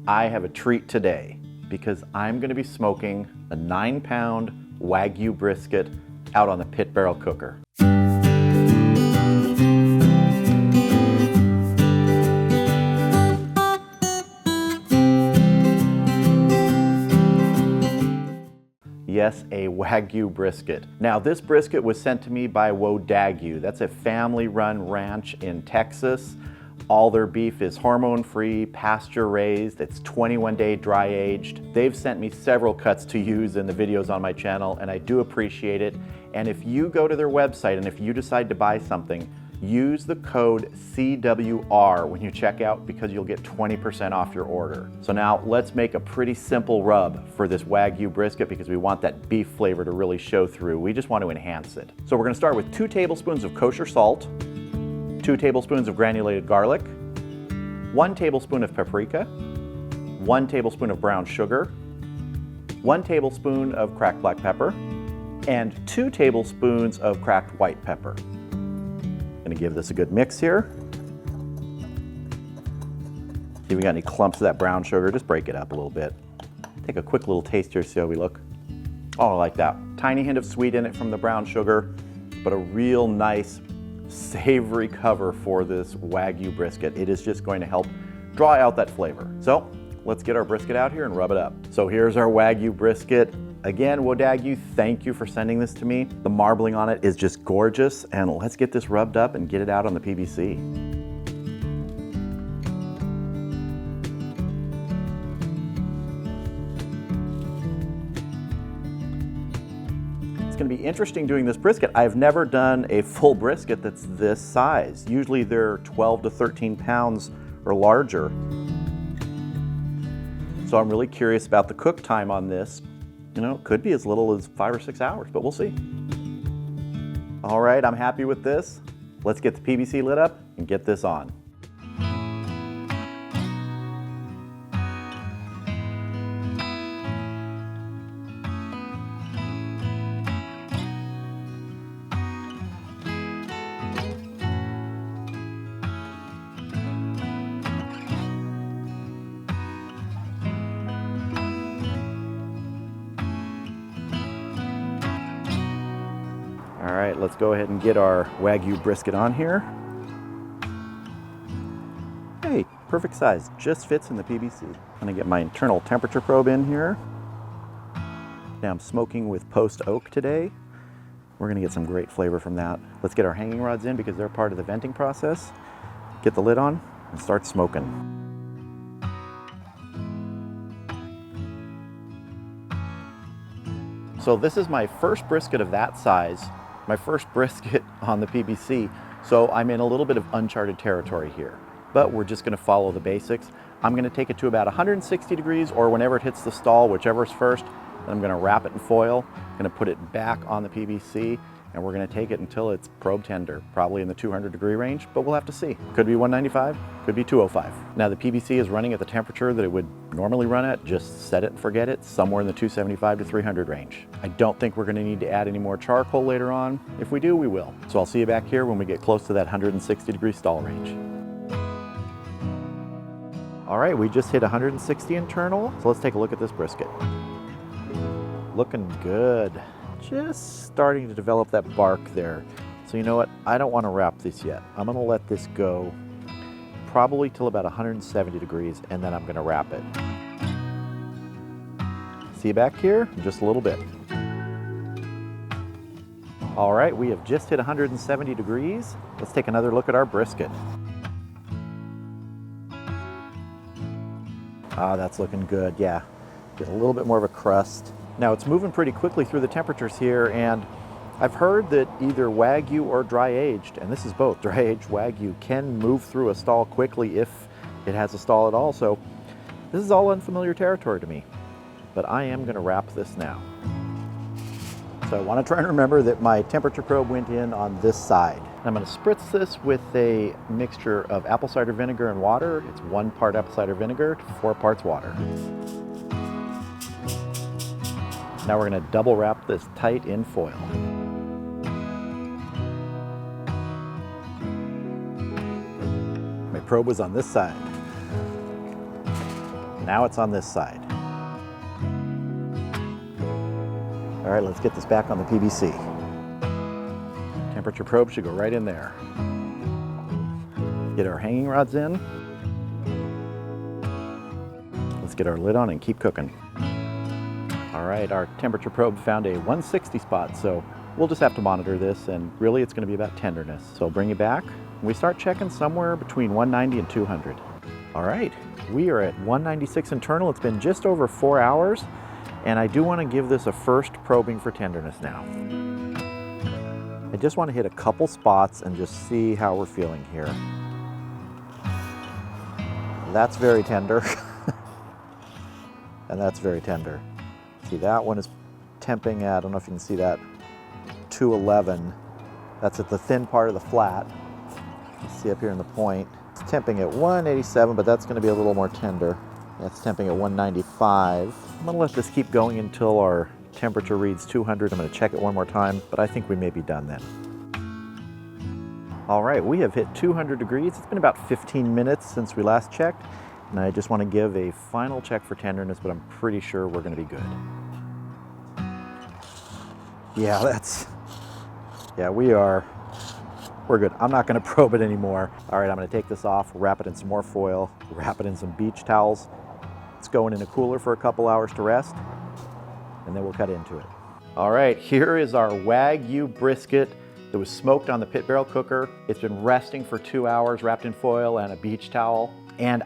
I have a treat today because I'm going to be smoking a 9-pound Wagyu brisket out on the pit barrel cooker. Yes, a Wagyu brisket. Now this brisket was sent to me by Wodagyu. That's a family-run ranch in Texas. All their beef is hormone-free, pasture-raised. It's 21-day dry-aged. They've sent me several cuts to use in the videos on my channel, and I do appreciate it. And if you go to their website and if you decide to buy something, use the code CWR when you check out because you'll get 20% off your order. So now let's make a pretty simple rub for this Wagyu brisket because we want that beef flavor to really show through. We just want to enhance it. So we're going to start with 2 tablespoons of kosher salt, 2 tablespoons of granulated garlic, 1 tablespoon of paprika, 1 tablespoon of brown sugar, 1 tablespoon of cracked black pepper, and 2 tablespoons of cracked white pepper. Going to give this a good mix here. See if we got any clumps of that brown sugar, just break it up a little bit. Take a quick little taste here, see how we look. Oh, I like that. Tiny hint of sweet in it from the brown sugar, but a real nice savory cover for this Wagyu brisket. It is just going to help draw out that flavor. So let's get our brisket out here and rub it up. So here's our Wagyu brisket. Again, Wodagyu, thank you for sending this to me. The marbling on it is just gorgeous, and let's get this rubbed up and get it out on the PBC. It's going to be interesting doing this brisket. I've never done a full brisket that's this size. Usually they're 12 to 13 pounds or larger. So I'm really curious about the cook time on this. You know, it could be as little as 5 or 6 hours, but we'll see. All right, I'm happy with this. Let's get the PBC lit up and get this on. All right, let's go ahead and get our Wagyu brisket on here. Hey, perfect size, just fits in the PBC. I'm gonna get my internal temperature probe in here. Now I'm smoking with post oak today. We're gonna get some great flavor from that. Let's get our hanging rods in because they're part of the venting process. Get the lid on and start smoking. So this is my first brisket of that size. My first brisket on the PBC, so I'm in a little bit of uncharted territory here. But we're just gonna follow the basics. I'm gonna take it to about 160 degrees or whenever it hits the stall, whichever's first. Then I'm gonna wrap it in foil, gonna put it back on the PBC, and we're gonna take it until it's probe tender, probably in the 200-degree range, but we'll have to see. Could be 195, could be 205. Now the PBC is running at the temperature that it would normally run at, just set it and forget it, somewhere in the 275 to 300 range. I don't think we're gonna need to add any more charcoal later on. If we do, we will. So I'll see you back here when we get close to that 160-degree stall range. All right, we just hit 160 internal, so let's take a look at this brisket. Looking good. Just starting to develop that bark there. So you know what, I don't want to wrap this yet. I'm going to let this go probably till about 170 degrees and then I'm going to wrap it. See you back here in just a little bit. All right, we have just hit 170 degrees. Let's take another look at our brisket. Ah, that's looking good, yeah. Get a little bit more of a crust. Now it's moving pretty quickly through the temperatures here, and I've heard that either Wagyu or dry-aged, and this is both, dry-aged Wagyu can move through a stall quickly if it has a stall at all, so this is all unfamiliar territory to me. But I am gonna wrap this now. So I wanna try and remember that my temperature probe went in on this side. I'm gonna spritz this with a mixture of apple cider vinegar and water. It's 1 part apple cider vinegar to 4 parts water. Now we're going to double wrap this tight in foil. My probe was on this side. Now it's on this side. All right, let's get this back on the PBC. Temperature probe should go right in there. Get our hanging rods in. Let's get our lid on and keep cooking. All right, our temperature probe found a 160 spot, so we'll just have to monitor this, and really it's going to be about tenderness. So I'll bring you back. We start checking somewhere between 190 and 200. All right, we are at 196 internal. It's been just over 4 hours, and I do want to give this a first probing for tenderness now. I just want to hit a couple spots and just see how we're feeling here. That's very tender. And that's very tender. See, that one is temping at, I don't know if you can see that, 211. That's at the thin part of the flat. You see up here in the point. It's temping at 187, but that's going to be a little more tender. That's temping at 195. I'm going to let this keep going until our temperature reads 200. I'm going to check it one more time, but I think we may be done then. All right, we have hit 200 degrees. It's been about 15 minutes since we last checked, and I just want to give a final check for tenderness, but I'm pretty sure we're going to be good. Yeah, we're good. I'm not going to probe it anymore. All right, I'm going to take this off, wrap it in some more foil, wrap it in some beach towels. It's going in a cooler for a couple hours to rest, and then we'll cut into it. All right, here is our Wagyu brisket that was smoked on the pit barrel cooker. It's been resting for 2 hours, wrapped in foil and a beach towel. And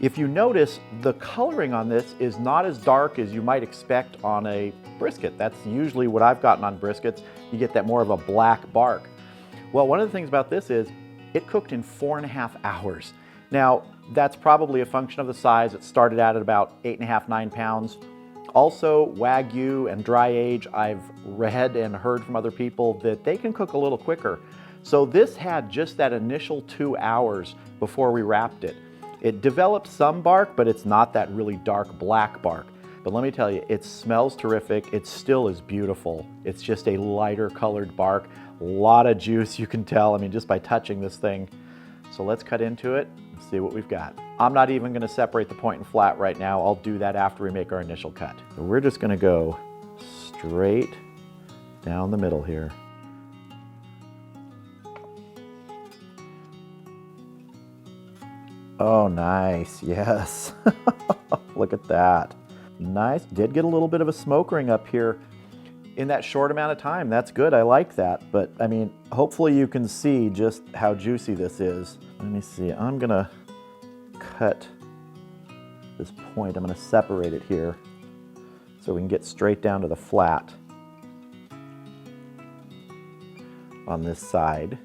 if you notice, the coloring on this is not as dark as you might expect on a brisket. That's usually what I've gotten on briskets. You get that more of a black bark. Well, one of the things about this is it cooked in 4.5 hours. Now, that's probably a function of the size. It started out at about 8.5, 9 pounds. Also, Wagyu and dry age, I've read and heard from other people that they can cook a little quicker. So this had just that initial 2 hours before we wrapped it. It developed some bark, but it's not that really dark black bark. But let me tell you, it smells terrific. It still is beautiful. It's just a lighter colored bark. A lot of juice, you can tell, I mean, just by touching this thing. So let's cut into it and see what we've got. I'm not even gonna separate the point and flat right now. I'll do that after we make our initial cut. So we're just gonna go straight down the middle here. Oh, nice, yes. Look at that. Nice, did get a little bit of a smoke ring up here in that short amount of time. That's good, I like that. But I mean, hopefully you can see just how juicy this is. Let me see, I'm gonna cut this point. I'm gonna separate it here so we can get straight down to the flat on this side.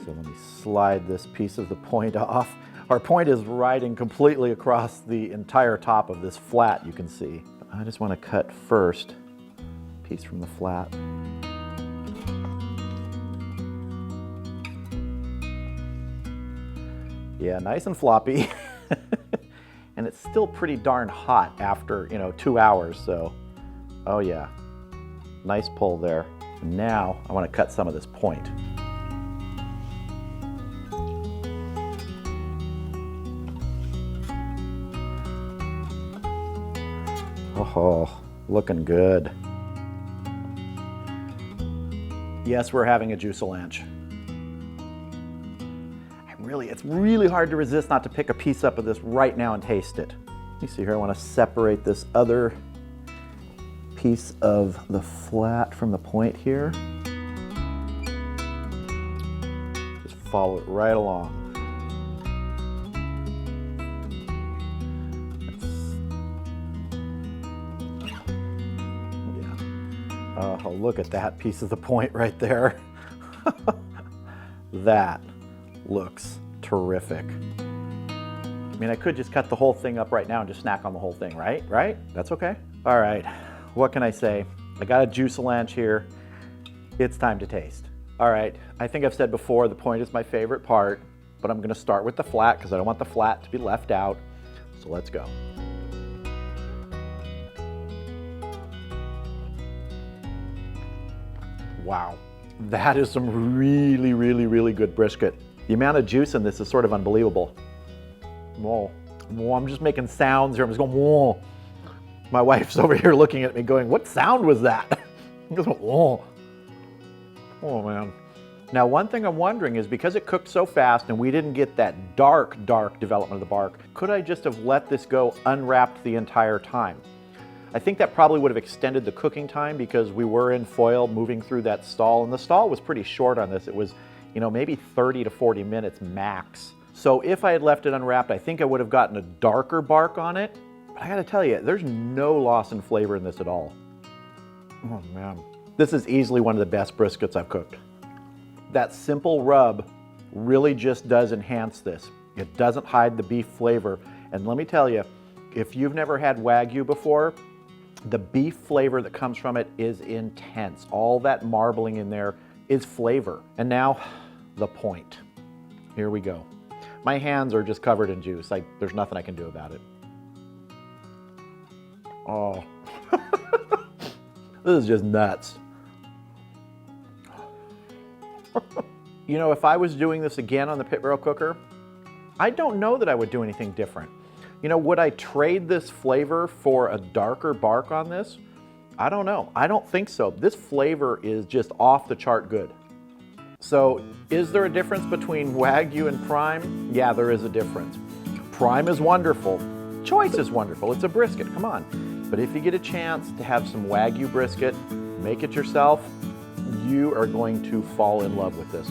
So let me slide this piece of the point off. Our point is riding completely across the entire top of this flat, you can see. I just want to cut first a piece from the flat. Yeah, nice and floppy. And it's still pretty darn hot after, 2 hours, so, oh yeah. Nice pull there. Now, I want to cut some of this point. Oh, looking good. Yes, we're having a juicealanche. It's really hard to resist not to pick a piece up of this right now and taste it. You see here, I want to separate this other piece of the flat from the point here. Just follow it right along. Oh, look at that piece of the point right there. That looks terrific. I mean, I could just cut the whole thing up right now and just snack on the whole thing, right? Right? That's okay. All right, what can I say? I got a juicealanche here. It's time to taste. All right, I think I've said before, the point is my favorite part, but I'm gonna start with the flat because I don't want the flat to be left out. So let's go. Wow, that is some really good brisket. The amount of juice in this is sort of unbelievable. Whoa. Well, I'm just making sounds here. I'm just going, whoa. My wife's over here looking at me going, what sound was that? I'm just going, whoa. Oh man. Now one thing I'm wondering is because it cooked so fast and we didn't get that dark development of the bark, could I just have let this go unwrapped the entire time? I think that probably would have extended the cooking time because we were in foil moving through that stall, and the stall was pretty short on this. It was, you know, maybe 30 to 40 minutes max. So if I had left it unwrapped, I think I would have gotten a darker bark on it. But I gotta tell you, there's no loss in flavor in this at all. Oh man. This is easily one of the best briskets I've cooked. That simple rub really just does enhance this. It doesn't hide the beef flavor. And let me tell you, if you've never had Wagyu before, the beef flavor that comes from it is intense. All that marbling in there is flavor. And now, the point. Here we go. My hands are just covered in juice. There's nothing I can do about it. Oh. This is just nuts. You know, if I was doing this again on the pit barrel cooker, I don't know that I would do anything different. You know, would I trade this flavor for a darker bark on this? I don't know. I don't think so. This flavor is just off the chart good. So, is there a difference between Wagyu and Prime? Yeah, there is a difference. Prime is wonderful. Choice is wonderful. It's a brisket, come on. But if you get a chance to have some Wagyu brisket, make it yourself, you are going to fall in love with this.